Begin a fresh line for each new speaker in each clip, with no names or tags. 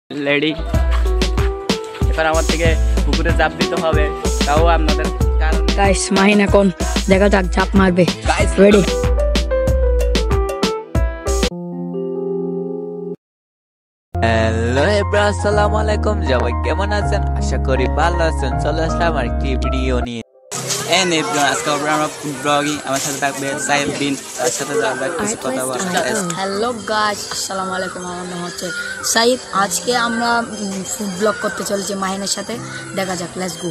Ready. এবার আমার থেকে পুকুরে চাপ দিতে হবে, তাও আপনাদের কারণ
গাইস মাহিন এখন দেখা যাক ঝাঁপ মারবে। Guys ready.
হ্যালো এভরিওয়ান, আসসালামু আলাইকুম। সবাই কেমন আছেন? আশা করি ভালো আছেন। চলে আসলাম আরেকটি ভিডিও নিয়ে।
আজকে আমরা ফুড ব্লগিং, আমার সাথে থাকবে সাইদ বিন, তার সাথে কিছু কথা বলবো।
হ্যালো গাইস, আসসালামু আলাইকুম। আমার নাম হচ্ছে সাইদ। আজকে আমরা ফুড ব্লগ করতে চলেছি মাহিনের সাথে। দেখা যাক, let's go.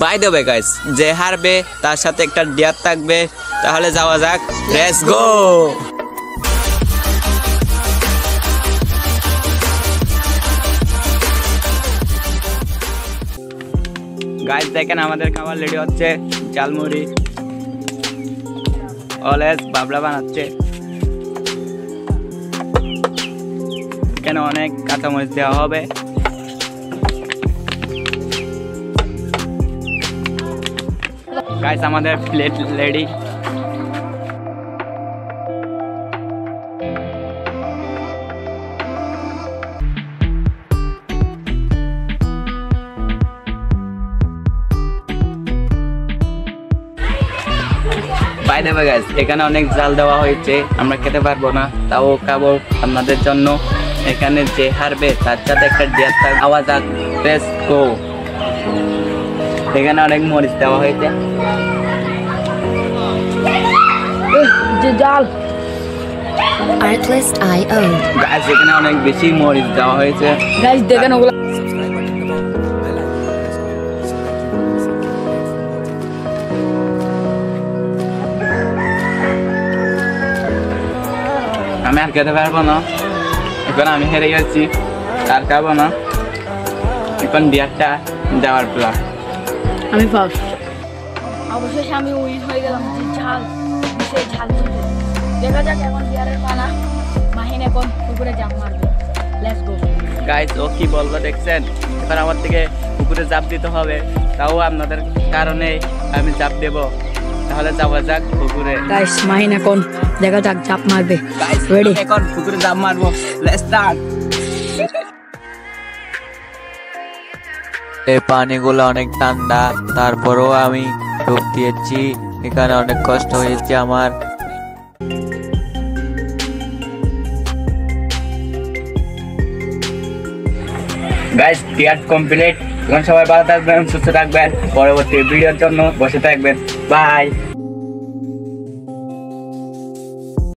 By the way guys, যে হারবে তার সাথে একটা ডিয়ার থাকবে, তাহলে যাওয়া যাক, লেটস গো।
গাইস দেখেন আমাদের খাবার রেডি হচ্ছে, ঝালমুড়ি, অলেস বাবলা বানাচ্ছে। এখানে অনেক কাঁচামরিচ দেওয়া হবে। গাইস আমাদের plate ready. By the way guys, এখানে অনেক জাল দেওয়া হয়েছে, আমরা খেতে পারবো না, তাও খাবো আপনাদের জন্য। এখানে যে হারবে তার সাথে একটা ডিয়ার থাকবে। আওয়াজ আক, লেটস গো। এখানে অনেক মরিচ দেওয়া হয়েছে।
যে জাল
Artlist.io
গাইস এখানে অনেক বেশি মরিচ দেওয়া হয়েছে।
গাইস দেখেন ওগুলা।
আমি আর খেতে পারবো না, এখন আমি হেরে গেছি, আর খাবো না। এখন বিয়ারটা দেওয়ার প্ল্যান।
আমি ফার্স্ট। অবশেষে আমি উইন হয়ে গেলাম। যে ঝাল, সেই ঝাল চলছে। দেখা যাক এখন বিয়ারের পালা। মাহিন এখন পুকুরে জাম্প মারবে। Let's go.
গাইস ও কি বলবো দেখছেন, এবার আমার থেকে পুকুরে চাপ দিতে হবে, তাও আপনাদের কারণে আমি চাপ দেব। তাহলে যাওয়া যাক পুকুরে।
গাইস মাহিন এখন দেখা যাক ঝাঁপ মারবে।
Guys
ready.
এখন পুকুরে চাপ মারবো, লেটস স্টার্ট।
এই পানিগুলো অনেক ঠান্ডা, তারপরেও আমি ডুব দিয়েছি। এখানে অনেক কষ্ট হয়েছে আমার।
গাইস টিয়ার কমপ্লিট। সবাই ভালো থাকবেন, সুস্থ থাকবেন, পরবর্তী ভিডিওর জন্য বসে থাকবেন। বাই।